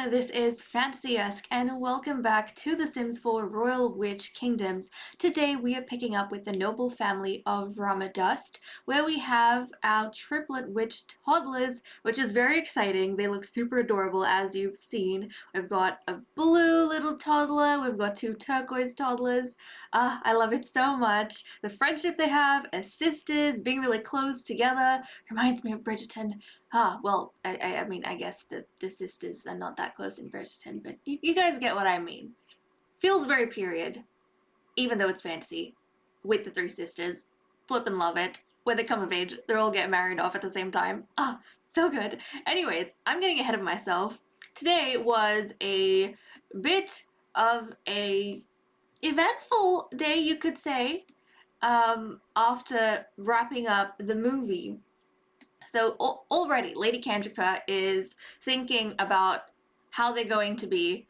this is Fantasy-esque and welcome back to The Sims 4 Royal Witch Kingdoms. Today we are picking up with the noble family of Ramadust, where we have our triplet witch toddlers, which is very exciting. They look super adorable as you've seen. We've got a blue little toddler, we've got two turquoise toddlers. I love it so much. The friendship they have as sisters, being really close together, reminds me of Bridgerton. Well, I mean, I guess the sisters are not that close in Bridgerton, but you guys get what I mean. Feels very period, even though it's fantasy, with the three sisters. Flip and love it. When they come of age, they're all getting married off at the same time. So good. Anyways, I'm getting ahead of myself. Today was a bit of a eventful day, you could say, after wrapping up the movie. So already, Lady Candrica is thinking about how they're going to be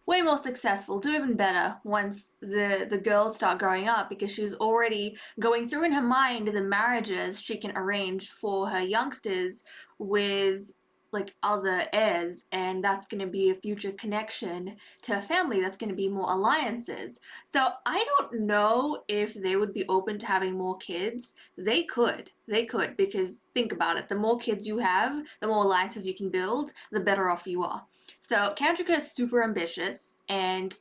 way more successful, do even better once the girls start growing up, because she's already going through in her mind the marriages she can arrange for her youngsters with like other heirs, and that's going to be a future connection to her family. That's going to be more alliances. So I don't know if they would be open to having more kids. They could, because think about it, the more kids you have, the more alliances you can build, the better off you are. So Candrica is super ambitious, and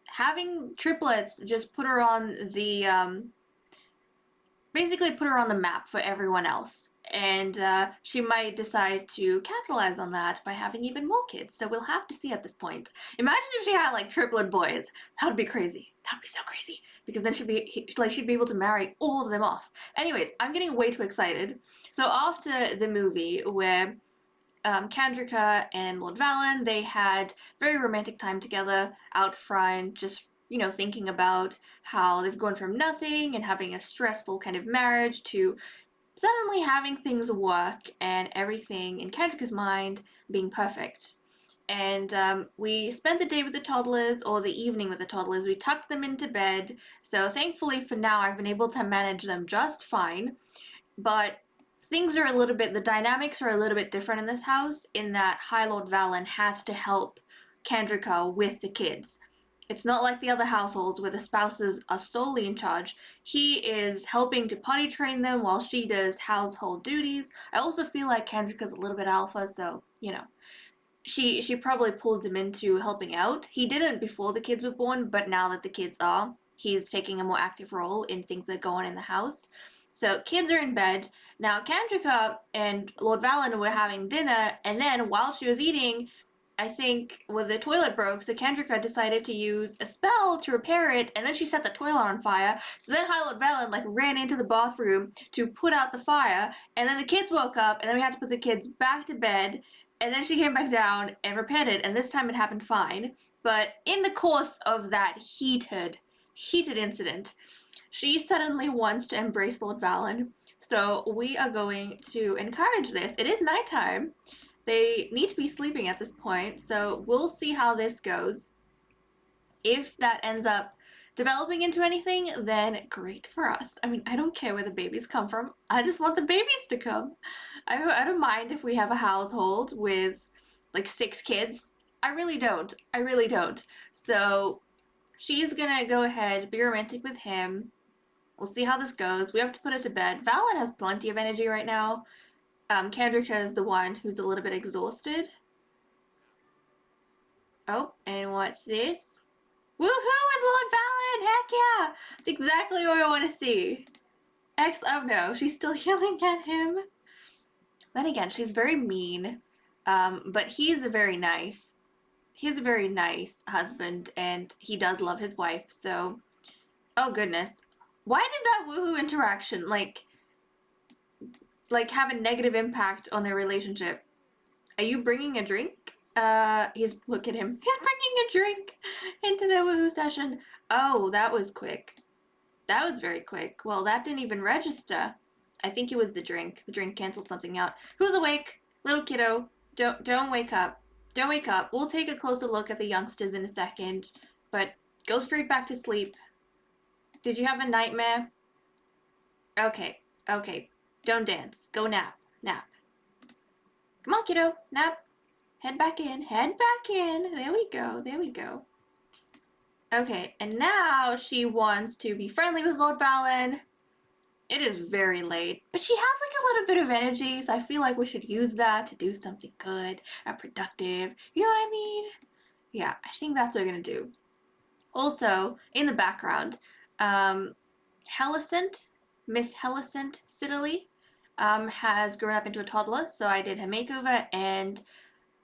having triplets just put her on the basically put her on the map for everyone else. And she might decide to capitalize on that by having even more kids. So we'll have to see at this point. Imagine if she had like triplet boys. That would be crazy. That would be so crazy. Because then she'd be able to marry all of them off. Anyways, I'm getting way too excited. So after the movie where Candrica and Lord Valen, they had very romantic time together out front, just thinking about how they've gone from nothing and having a stressful kind of marriage to suddenly having things work and everything in Candrica's mind being perfect. And we spent the day with the toddlers, or the evening with the toddlers. We tucked them into bed, so thankfully for now I've been able to manage them just fine. But things are the dynamics are a little bit different in this house, in that High Lord Valen has to help Candrica with the kids. It's not like the other households where the spouses are solely in charge. He is helping to potty train them while she does household duties. I also feel like Candrica's a little bit alpha, so, she probably pulls him into helping out. He didn't before the kids were born, but now that the kids are, he's taking a more active role in things that go on in the house. So kids are in bed. Now Candrica and Lord Valen were having dinner, and then while she was eating, I think the toilet broke, so Candrica decided to use a spell to repair it, and then she set the toilet on fire. So then High Lord Valen ran into the bathroom to put out the fire, and then the kids woke up, and then we had to put the kids back to bed, and then she came back down and repaired it, and this time it happened fine. But in the course of that heated incident, she suddenly wants to embrace Lord Valen. So we are going to encourage this. It is nighttime. They need to be sleeping at this point, so we'll see how this goes. If that ends up developing into anything, then great for us. I mean, I don't care where the babies come from. I just want the babies to come. I don't mind if we have a household with like 6 kids. I really don't. So she's gonna go ahead, be romantic with him. We'll see how this goes. We have to put her to bed. Valen has plenty of energy right now. Candrica is the one who's a little bit exhausted. Oh, and what's this? Woohoo with Lord Valen! Heck yeah! That's exactly what I want to see. Oh no, she's still yelling at him. Then again, she's very mean, but he's a very nice husband, and he does love his wife, so... Oh goodness. Why did that woohoo interaction, like have a negative impact on their relationship? Are you bringing a drink? Look at him. He's bringing a drink into the woohoo session. Oh, that was quick. That was very quick. Well, that didn't even register. I think it was the drink. The drink canceled something out. Who's awake? Little kiddo. Don't wake up. Don't wake up. We'll take a closer look at the youngsters in a second, but go straight back to sleep. Did you have a nightmare? Okay. Don't dance. Go nap. Come on, kiddo. Nap. Head back in. Head back in. There we go. There we go. Okay, and now she wants to be friendly with Lord Valen. It is very late, but she has like a little bit of energy, so I feel like we should use that to do something good and productive. You know what I mean? Yeah, I think that's what we're gonna do. Also, in the background, Helicent, Miss Helicent Siddeley, has grown up into a toddler, so I did her makeover, and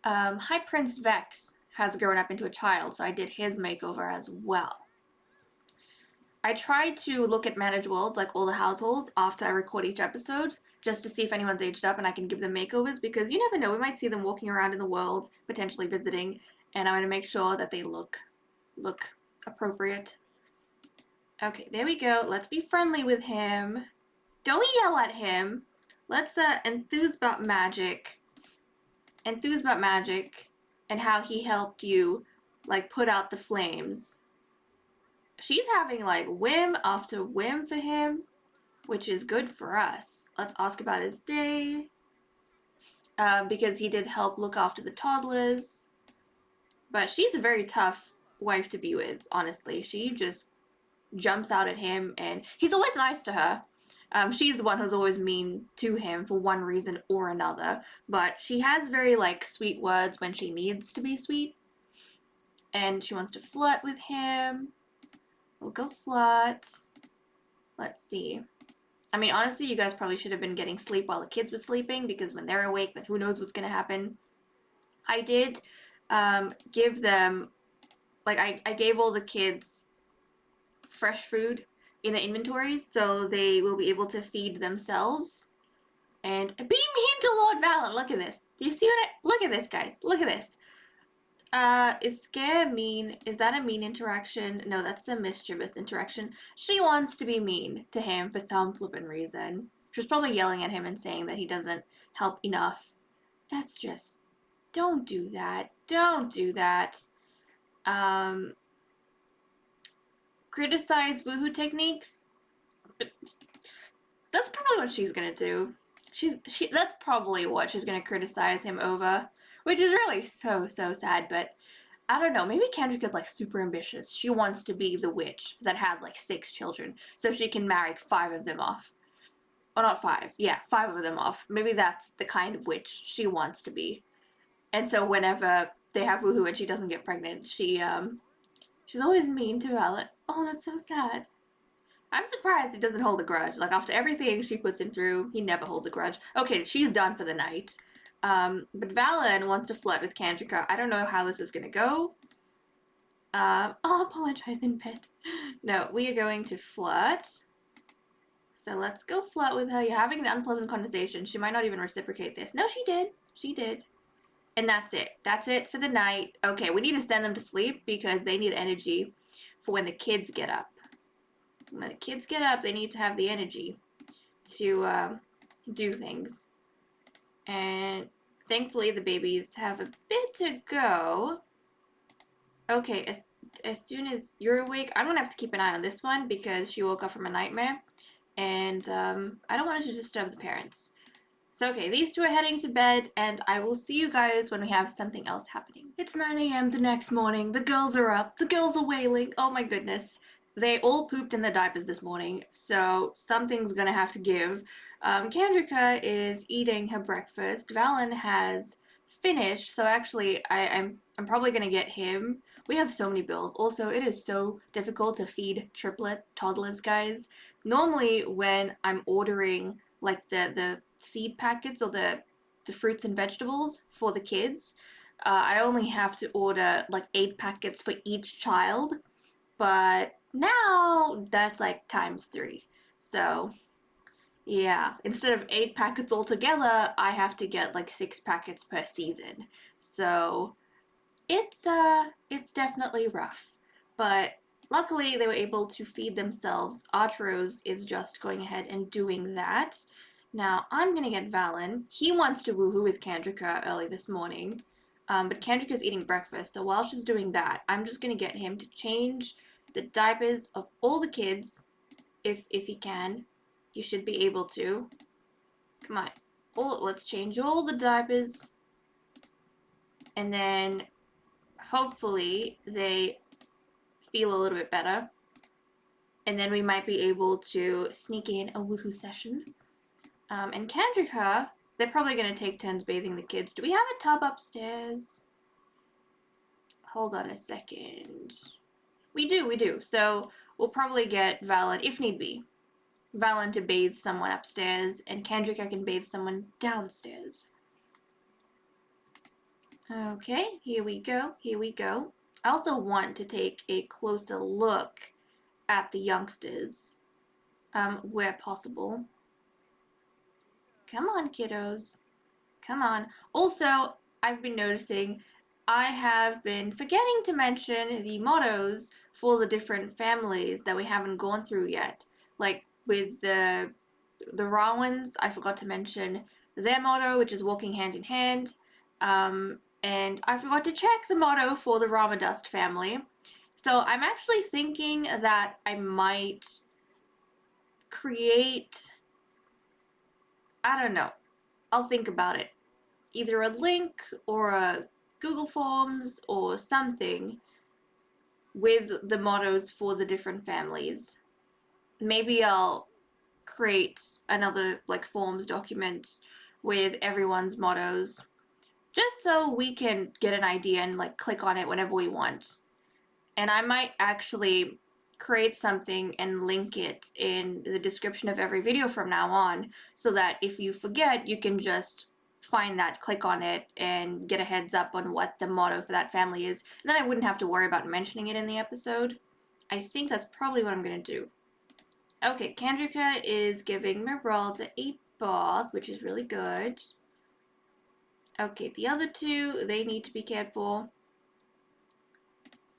High Prince Vex has grown up into a child, so I did his makeover as well. I tried to look at manageables, like all the households, after I record each episode, just to see if anyone's aged up and I can give them makeovers, because you never know, we might see them walking around in the world, potentially visiting, and I want to make sure that they look appropriate. Okay, there we go. Let's be friendly with him. Don't yell at him. Let's enthuse about magic. Enthuse about magic and how he helped you, like, put out the flames. She's having, like, whim after whim for him, which is good for us. Let's ask about his day. Because he did help look after the toddlers. But she's a very tough wife to be with, honestly. She just jumps out at him, and he's always nice to her. She's the one who's always mean to him for one reason or another, but she has very, like, sweet words when she needs to be sweet, and she wants to flirt with him. We'll go flirt. Let's see. I mean, honestly, you guys probably should have been getting sleep while the kids were sleeping, because when they're awake, then who knows what's gonna happen. I did give them, like, I gave all the kids fresh food in the inventories, so they will be able to feed themselves. And be mean to Lord Valen. Look at this. Do you see what look at this, guys. Look at this. Is scare mean? Is that a mean interaction? No, that's a mischievous interaction. She wants to be mean to him for some flippin' reason. She's probably yelling at him and saying that he doesn't help enough. That's just... Don't do that. Don't do that. Criticize woohoo techniques? That's probably what she's gonna do. That's probably what she's gonna criticize him over, which is really so sad. But I don't know. Maybe Candrica's like super ambitious. She wants to be the witch that has like 6 children, so she can marry 5 of them off. Or not 5. Yeah, 5 of them off. Maybe that's the kind of witch she wants to be. And so whenever they have woohoo and she doesn't get pregnant, she's always mean to Valen. Oh, that's so sad. I'm surprised he doesn't hold a grudge. Like, after everything she puts him through, he never holds a grudge. Okay, she's done for the night. But Valen wants to flirt with Candrica. I don't know how this is gonna go. I'll apologize in bed. No, we are going to flirt. So let's go flirt with her. You're having an unpleasant conversation. She might not even reciprocate this. No, she did. She did. And that's it. That's it for the night. Okay, we need to send them to sleep because they need energy for when the kids get up. When the kids get up, they need to have the energy to do things. And thankfully, the babies have a bit to go. Okay, as soon as you're awake, I'm gonna have to keep an eye on this one because she woke up from a nightmare. And I don't want her to disturb the parents. So, okay, these 2 are heading to bed, and I will see you guys when we have something else happening. It's 9 a.m. the next morning. The girls are up. The girls are wailing. Oh my goodness. They all pooped in their diapers this morning, so something's gonna have to give. Candrica is eating her breakfast. Valen has finished, so actually I'm probably gonna get him. We have so many bills. Also, it is so difficult to feed triplet toddlers, guys. Normally, when I'm ordering like the seed packets or the fruits and vegetables for the kids, I only have to order like 8 packets for each child, but now that's like times 3. So yeah, instead of 8 packets altogether, I have to get like 6 packets per season. So it's definitely rough, but luckily they were able to feed themselves. Archrose is just going ahead and doing that. Now I'm gonna get Valen. He wants to woohoo with Candrica early this morning, but Candrica's eating breakfast, so while she's doing that, I'm just gonna get him to change the diapers of all the kids, if he can. You should be able to. Come on. Let's change all the diapers. And then hopefully they feel a little bit better. And then we might be able to sneak in a woohoo session. And Candrica, they're probably going to take turns bathing the kids. Do we have a tub upstairs? Hold on a second. We do. So we'll probably get Valen, if need be, Valen to bathe someone upstairs, and Candrica can bathe someone downstairs. Okay, here we go. I also want to take a closer look at the youngsters, where possible. Come on, kiddos. Come on. Also, I've been noticing I have been forgetting to mention the mottos for the different families that we haven't gone through yet. Like with the Rawans, I forgot to mention their motto, which is walking hand in hand. And I forgot to check the motto for the Ramadust family. So I'm actually thinking that I might create, I don't know, I'll think about it. Either a link or a Google Forms or something with the mottos for the different families. Maybe I'll create another like forms document with everyone's mottos, just so we can get an idea and like click on it whenever we want. And I might actually create something and link it in the description of every video from now on, so that if you forget, you can just find that, click on it, and get a heads up on what the motto for that family is. And then I wouldn't have to worry about mentioning it in the episode. I think that's probably what I'm going to do. Okay, Candrica is giving Meralda a bath, which is really good. Okay, the other two, they need to be cared for.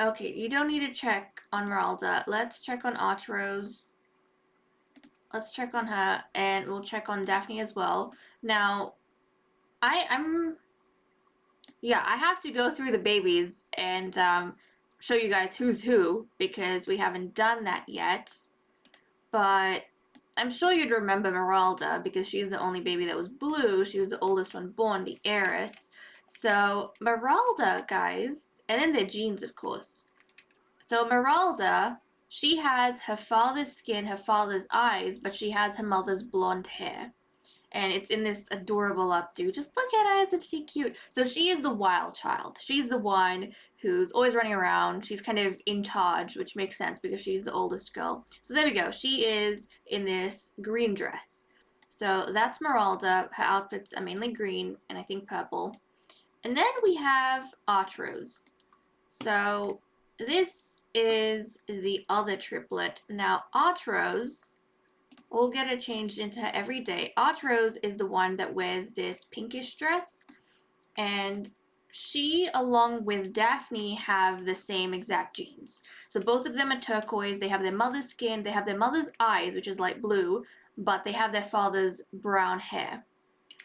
Okay, you don't need to check on Meralda. Let's check on Archrose. Let's check on her, and we'll check on Daphne as well. Now, I have to go through the babies and show you guys who's who, because we haven't done that yet. But I'm sure you'd remember Meralda, because she's the only baby that was blue. She was the oldest one born, the heiress. So Meralda, guys, and then their genes, of course. So Meralda, she has her father's skin, her father's eyes, but she has her mother's blonde hair. And it's in this adorable updo. Just look at her, isn't she cute? So she is the wild child. She's the one who's always running around. She's kind of in charge, which makes sense because she's the oldest girl. So there we go. She is in this green dress. So that's Meralda. Her outfits are mainly green and I think purple. And then we have Archrose. So this is the other triplet. Now Archrose, we'll get it changed into her every day. Archrose is the one that wears this pinkish dress, and she, along with Daphne, have the same exact genes. So both of them are turquoise. They have their mother's skin. They have their mother's eyes, which is light blue, but they have their father's brown hair.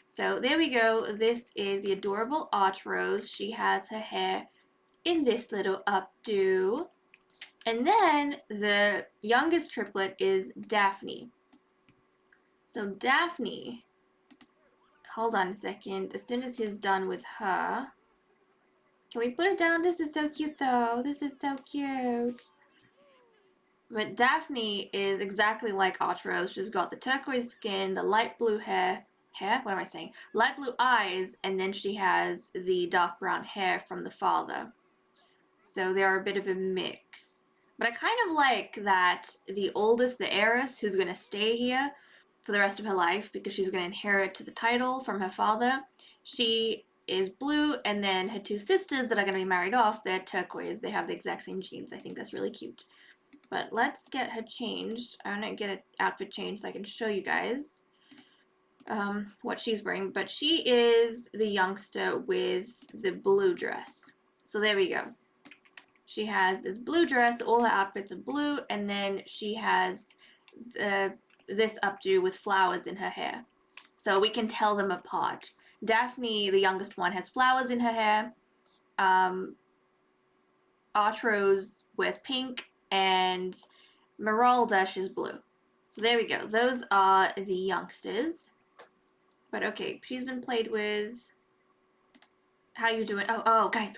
So there we go. This is the adorable Archrose. She has her hair in this little updo. And then the youngest triplet is Daphne. So Daphne, hold on a second. As soon as he's done with her, can we put it down? This is so cute though. This is so cute. But Daphne is exactly like Archrose. She's got the turquoise skin, the light blue hair, what am I saying? Light blue eyes, and then she has the dark brown hair from the father. So they're a bit of a mix. But I kind of like that the oldest, the heiress, who's going to stay here for the rest of her life because she's going to inherit the title from her father, she is blue, and then her two sisters that are going to be married off, they're turquoise. They have the exact same genes. I think that's really cute. But let's get her changed. I'm going to get an outfit changed so I can show you guys what she's wearing. But she is the youngster with the blue dress. So there we go. She has this blue dress, all her outfits are blue, and then she has this updo with flowers in her hair. So we can tell them apart. Daphne, the youngest one, has flowers in her hair. Archrose wears pink, and Meralda, she's blue. So there we go. Those are the youngsters. But okay, she's been played with. How you doing? Oh, guys.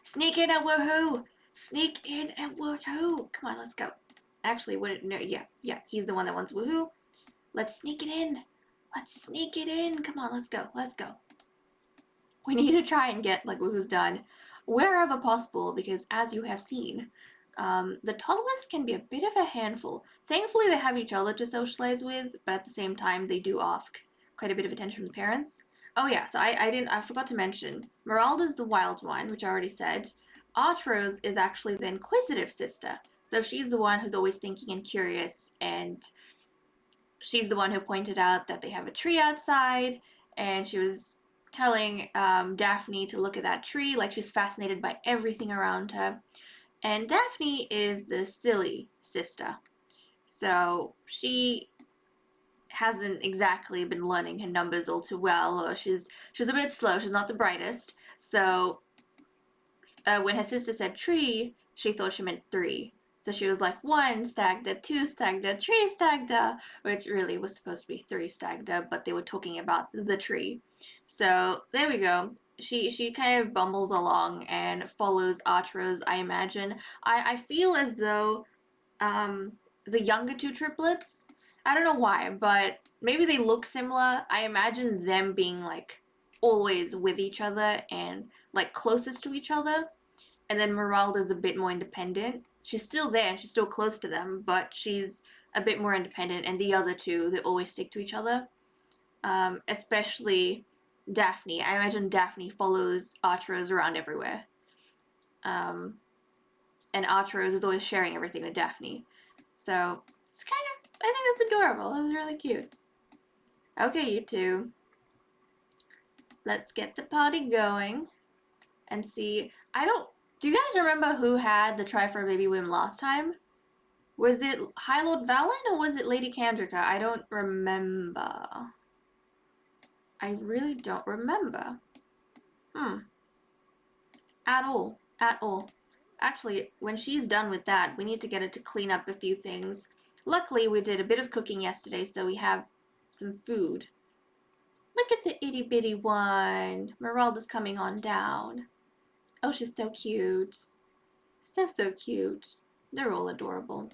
Sneak in and woohoo! Sneak in and woohoo! Come on, let's go. Actually, no, yeah, he's the one that wants woohoo. Let's sneak it in. Come on, let's go. We need to try and get, like, woohoo's done wherever possible, because as you have seen, the toddlers can be a bit of a handful. Thankfully, they have each other to socialize with, but at the same time, they do ask quite a bit of attention from the parents. Oh yeah, so I forgot to mention, Meralda's the wild one, which I already said. Archrose is actually the inquisitive sister, so she's the one who's always thinking and curious, and she's the one who pointed out that they have a tree outside, and she was telling Daphne to look at that tree, like she's fascinated by everything around her. And Daphne is the silly sister, so she hasn't exactly been learning her numbers all too well, or she's a bit slow. She's not the brightest. So when her sister said tree, she thought she meant three. So she was like, one Stagda, two Stagda, three Stagda, which really was supposed to be three Stagda, but they were talking about the tree. So there we go. She kind of bumbles along and follows Archrose, I imagine. I feel as though the younger two triplets, I don't know why, but maybe they look similar. I imagine them being like always with each other and like closest to each other. And then Meralda's a bit more independent. She's still there and she's still close to them, but she's a bit more independent. And the other two, they always stick to each other. Especially Daphne. I imagine Daphne follows Archrose around everywhere. And Archrose is always sharing everything with Daphne. So it's kind of, I think that's adorable. That's really cute. Okay, you two. Let's get the party going and see. Do you guys remember who had the Try for a Baby whim last time? Was it High Lord Valen or was it Lady Candrica? I don't remember. I really don't remember. At all. Actually, when she's done with that, we need to get her to clean up a few things. Luckily, we did a bit of cooking yesterday, so we have some food. Look at the itty bitty one. Meralda's coming on down. Oh, she's so cute. So cute. They're all adorable.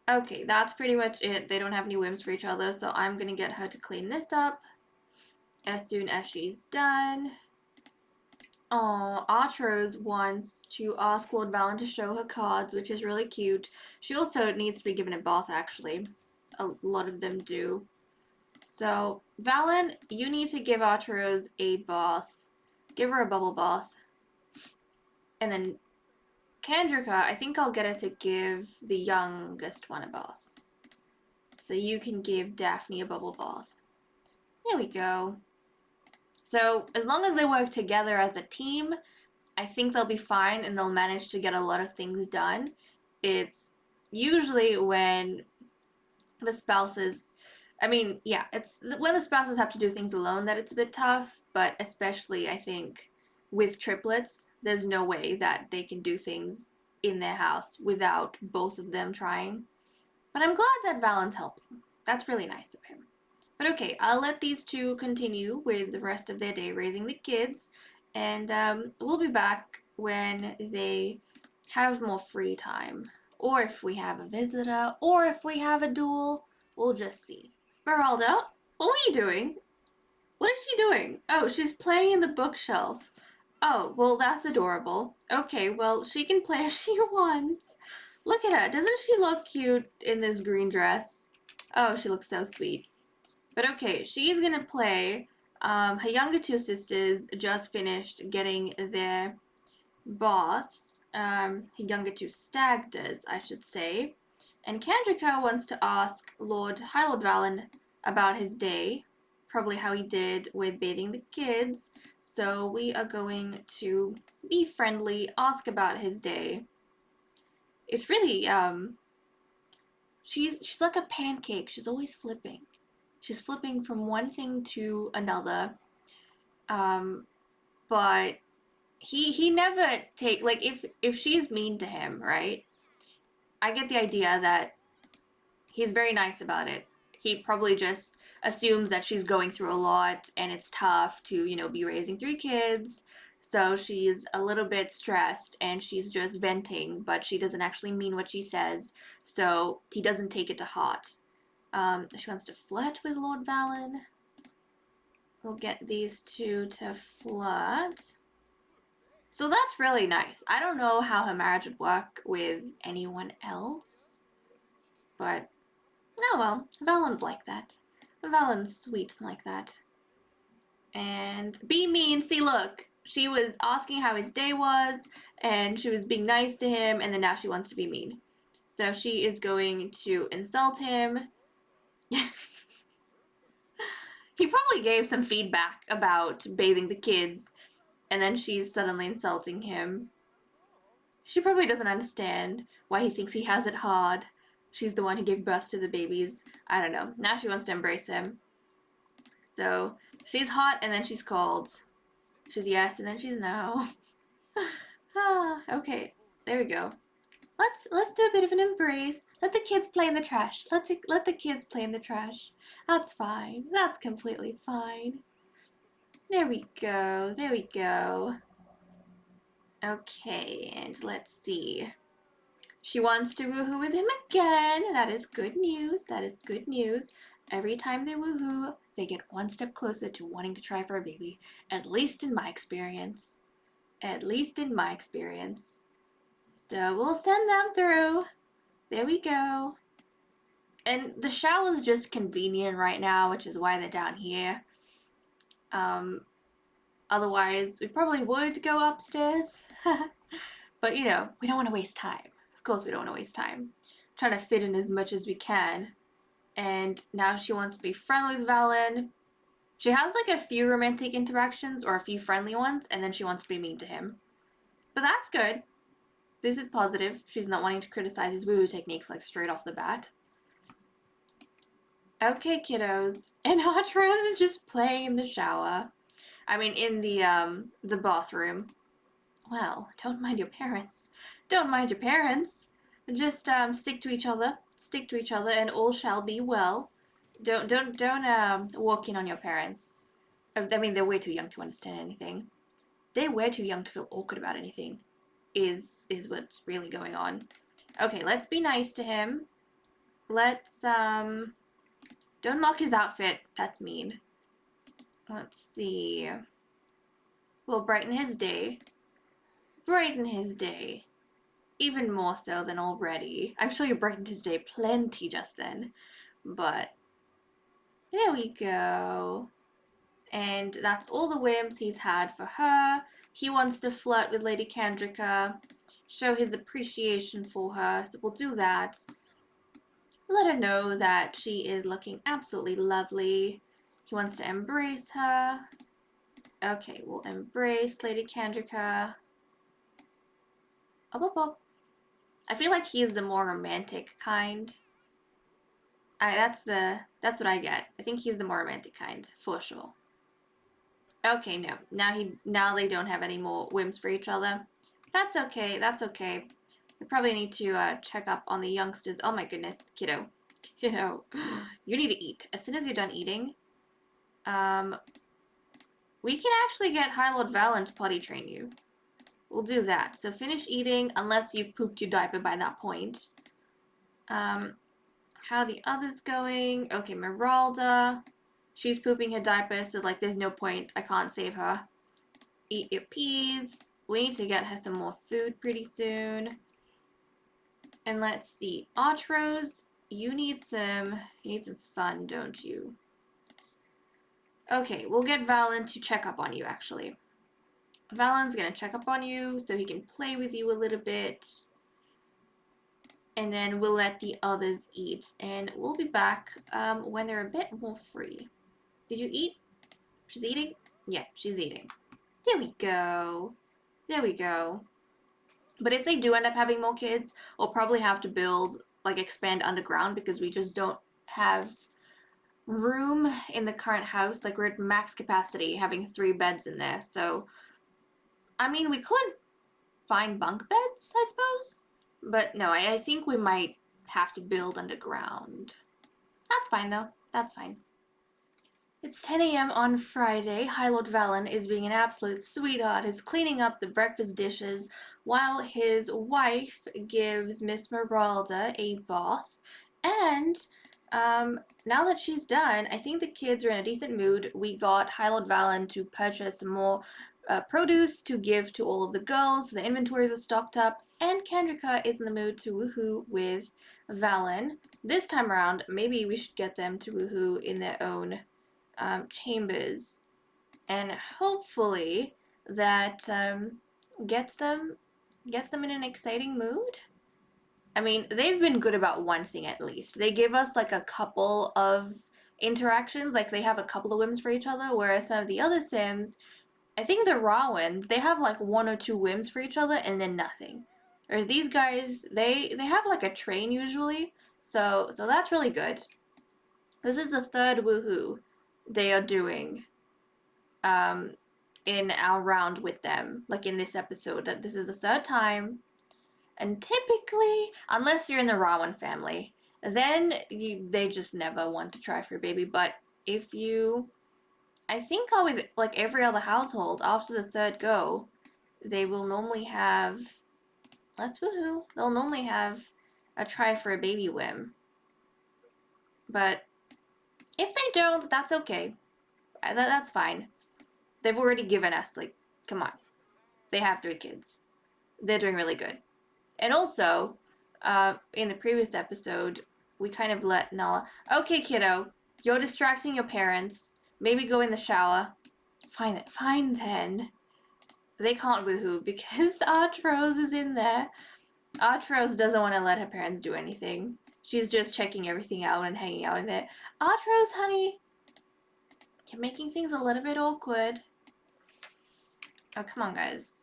Okay, that's pretty much it. They don't have any whims for each other, so I'm gonna get her to clean this up as soon as she's done. Oh, Archrose wants to ask Lord Valen to show her cards, which is really cute. She also needs to be given a bath, actually. A lot of them do. So, Valen, you need to give Archrose a bath. Give her a bubble bath. And then Candrica, I think I'll get her to give the youngest one a bath. So you can give Daphne a bubble bath. There we go. So as long as they work together as a team, I think they'll be fine and they'll manage to get a lot of things done. It's usually when the spouses, it's when the spouses have to do things alone that it's a bit tough, but especially I think with triplets, there's no way that they can do things in their house without both of them trying. But I'm glad that Valen's helping. That's really nice of him. But okay, I'll let these two continue with the rest of their day raising the kids, and we'll be back when they have more free time. Or if we have a visitor, or if we have a duel, we'll just see. Meralda, what are you doing? What is she doing? Oh, she's playing in the bookshelf. Oh, well, that's adorable. Okay, well, she can play as she wants. Look at her. Doesn't she look cute in this green dress? Oh, she looks so sweet. But okay, she's gonna play. Her younger two sisters just finished getting their baths. Her younger two Stagdas, I should say. And Candrica wants to ask High Lord Valen about his day. Probably how he did with bathing the kids. So we are going to be friendly, ask about his day. It's really, she's like a pancake. She's always flipping. She's flipping from one thing to another. But he never if she's mean to him, right? I get the idea that he's very nice about it. He probably just assumes that she's going through a lot and it's tough to, you know, be raising 3 kids. So she's a little bit stressed and she's just venting, but she doesn't actually mean what she says. So he doesn't take it to heart. She wants to flirt with Lord Valen. We'll get these two to flirt. So that's really nice. I don't know how her marriage would work with anyone else. But, oh well, Valen's like that. Valen's sweet like that. And be mean. See, look, she was asking how his day was, and she was being nice to him, and then now she wants to be mean. So she is going to insult him. He probably gave some feedback about bathing the kids, and then she's suddenly insulting him. She probably doesn't understand why he thinks he has it hard. She's the one who gave birth to the babies. I don't know. Now she wants to embrace him. So she's hot and then she's cold. She's yes and then she's no. Okay, there we go. Let's do a bit of an embrace. Let the kids play in the trash. Let the kids play in the trash. That's fine. That's completely fine. There we go. There we go. Okay, and let's see. She wants to woohoo with him again. That is good news. That is good news. Every time they woohoo, they get one step closer to wanting to try for a baby. At least in my experience. At least in my experience. So we'll send them through. There we go. And the shower's just convenient right now, which is why they're down here. Otherwise, we probably would go upstairs. But, you know, we don't want to waste time. Of course we don't want to waste time. Trying to fit in as much as we can. And now she wants to be friendly with Valen. She has like a few romantic interactions or a few friendly ones, and then she wants to be mean to him. But that's good. This is positive. She's not wanting to criticize his woo-woo techniques like straight off the bat. Okay, kiddos. And Archrose is just playing in the shower. I mean, in the bathroom. Well, don't mind your parents. Don't mind your parents. Just stick to each other. Stick to each other, and all shall be well. Don't walk in on your parents. I mean, they're way too young to understand anything. They're way too young to feel awkward about anything. Is what's really going on. Okay, let's be nice to him. Let's don't mock his outfit. That's mean. Let's see. We'll brighten his day. Brighten his day. Even more so than already. I'm sure you brightened his day plenty just then. But there we go. And that's all the whims he's had for her. He wants to flirt with Lady Candrica, show his appreciation for her, so we'll do that. Let her know that she is looking absolutely lovely. He wants to embrace her. Okay, we'll embrace Lady Candrica. Up, up, up. I feel like he's the more romantic kind. That's what I get. I think he's the more romantic kind, for sure. Okay, no. Now they don't have any more whims for each other. That's okay. That's okay. We probably need to check up on the youngsters. Oh my goodness, kiddo. Kiddo. You need to eat. As soon as you're done eating, we can actually get High Lord Valen to potty train you. We'll do that. So finish eating, unless you've pooped your diaper by that point. How are the others going? Okay, Meralda. She's pooping her diaper, so like there's no point. I can't save her. Eat your peas. We need to get her some more food pretty soon. And let's see. Archrose, you need some fun, don't you? Okay, we'll get Valen to check up on you, actually. Valen's gonna check up on you so he can play with you a little bit. And then we'll let the others eat. And we'll be back when they're a bit more free. Did you eat? She's eating? Yeah, she's eating. There we go. There we go. But if they do end up having more kids, we'll probably have to build, like, expand underground because we just don't have room in the current house. Like, we're at max capacity, having 3 beds in there. So, I mean, we could find bunk beds, I suppose. But no, I think we might have to build underground. That's fine, though. That's fine. It's 10 a.m. on Friday. High Lord Valen is being an absolute sweetheart. He's cleaning up the breakfast dishes while his wife gives Miss Meralda a bath. And now that she's done, I think the kids are in a decent mood. We got High Lord Valen to purchase some more produce to give to all of the girls. The inventories are stocked up. And Candrica is in the mood to woohoo with Valen. This time around, maybe we should get them to woohoo in their own chambers, and hopefully that gets them in an exciting mood. I mean, they've been good about one thing at least. They give us like a couple of interactions, like they have a couple of whims for each other, whereas some of the other Sims, I think the raw ones, they have like one or two whims for each other and then nothing. Whereas these guys, they have like a train usually, so that's really good. This is the third woohoo they are doing in our round with them, like in this episode. That this is the third time, and typically, unless you're in the Rawan family, then they just never want to try for a baby. But if you, I think with like every other household, after the third go, they will normally have, let's woohoo, they'll normally have a try for a baby whim. But if they don't, that's okay. That's fine. They've already given us, like, come on. They have 3 kids. They're doing really good. And also, in the previous episode, we kind of let Nala, okay, kiddo, you're distracting your parents. Maybe go in the shower. Fine then. They can't woohoo because Archrose is in there. Archrose doesn't want to let her parents do anything. She's just checking everything out and hanging out in there. Archrose, honey, you're making things a little bit awkward. Oh, come on, guys.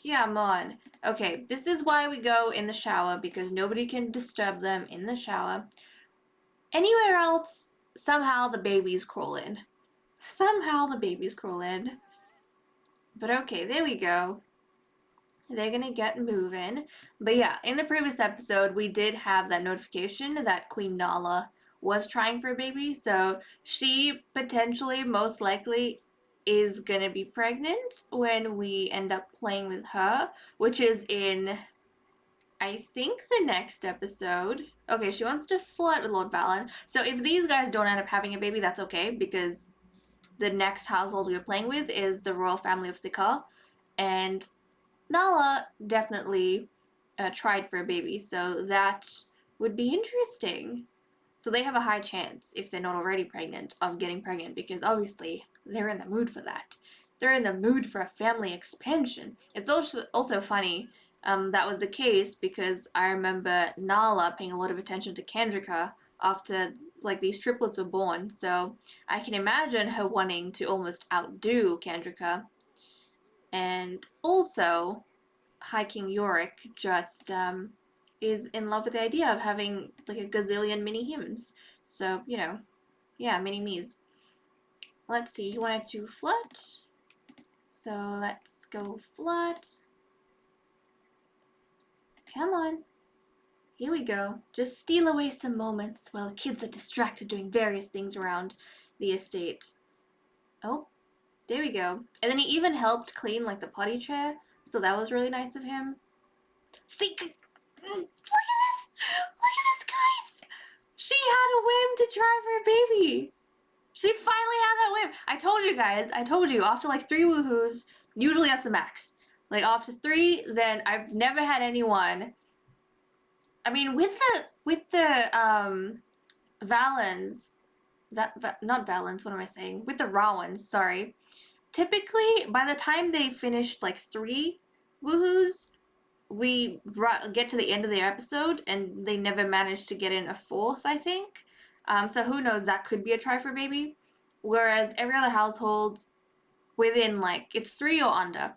Come on. Okay, this is why we go in the shower, because nobody can disturb them in the shower. Anywhere else, somehow the babies crawl in. Somehow the babies crawl in. But okay, there we go. They're gonna get moving. But yeah, in the previous episode, we did have that notification that Queen Nala was trying for a baby, so she potentially, most likely, is gonna be pregnant when we end up playing with her, which is in, I think, the next episode. Okay, she wants to flirt with Lord Valen. So if these guys don't end up having a baby, that's okay, because the next household we're playing with is the royal family of Sikar, and Nala definitely tried for a baby, so that would be interesting. So they have a high chance, if they're not already pregnant, of getting pregnant, because obviously they're in the mood for that. They're in the mood for a family expansion. It's also funny that was the case, because I remember Nala paying a lot of attention to Candrica after like these triplets were born, so I can imagine her wanting to almost outdo Candrica. And also, High King Yorick just is in love with the idea of having like a gazillion mini hymns. So, you know, yeah, mini me's. Let's see, you wanted to flirt. So let's go flirt. Come on. Here we go. Just steal away some moments while the kids are distracted doing various things around the estate. Oh, there we go. And then he even helped clean like the potty chair, so that was really nice of him. See, look at this! Look at this, guys! She had a whim to try for a baby. She finally had that whim. I told you guys. I told you. After like 3 woohoos, usually that's the max. Like after 3, then I've never had anyone. I mean, with the Valens, not Valens. What am I saying? With the raw ones. Sorry. Typically, by the time they finished like 3 woohoos, we get to the end of the episode and they never managed to get in a 4th, I think. So who knows, that could be a try for baby. Whereas every other household, within like, it's 3 or under.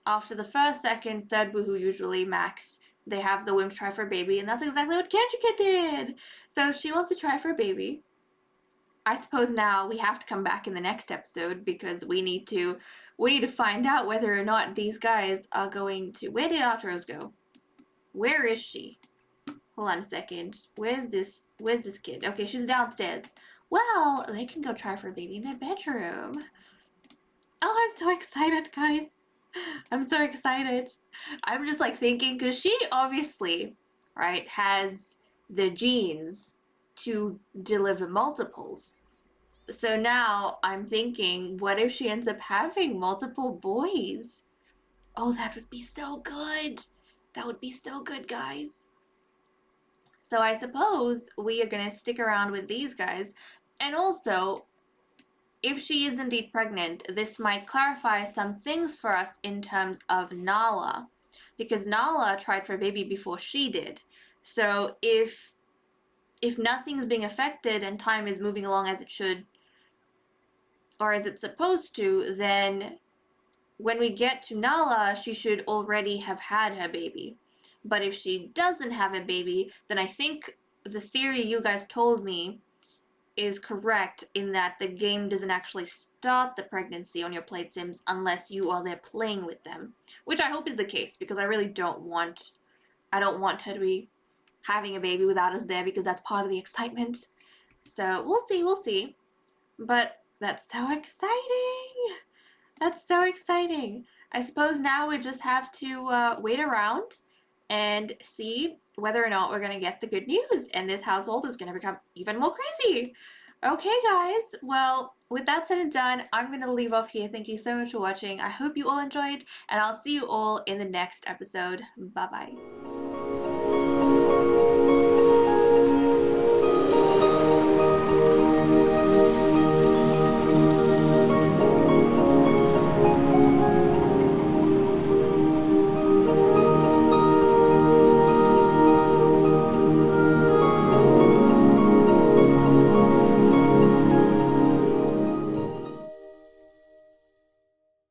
After the 1st, 2nd, 3rd woohoo usually max, they have the whim to try for baby, and that's exactly what Candrica did. So she wants to try for a baby. I suppose now we have to come back in the next episode because we need to find out whether or not these guys are going to. Where did Archrose go? Where is she? Hold on a second. Where's this kid? Okay, she's downstairs. Well, they can go try for a baby in their bedroom. Oh, I'm so excited, guys. I'm so excited. I'm just like thinking, because she obviously, right, has the genes to deliver multiples. So now I'm thinking, what if she ends up having multiple boys? Oh, that would be so good. That would be so good, guys. So I suppose we are going to stick around with these guys. And also, if she is indeed pregnant, this might clarify some things for us in terms of Nala. Because Nala tried for a baby before she did. So if nothing's being affected and time is moving along as it should, or as it's supposed to, then when we get to Nala, she should already have had her baby. But if she doesn't have a baby, then I think the theory you guys told me is correct in that the game doesn't actually start the pregnancy on your plate sims unless you are there playing with them, which I hope is the case, because I really don't want her to be having a baby without us there, because that's part of the excitement. So we'll see. But that's so exciting. That's so exciting. I suppose now we just have to wait around and see whether or not we're going to get the good news, and this household is going to become even more crazy. Okay, guys. Well, with that said and done, I'm going to leave off here. Thank you so much for watching. I hope you all enjoyed, and I'll see you all in the next episode. Bye-bye.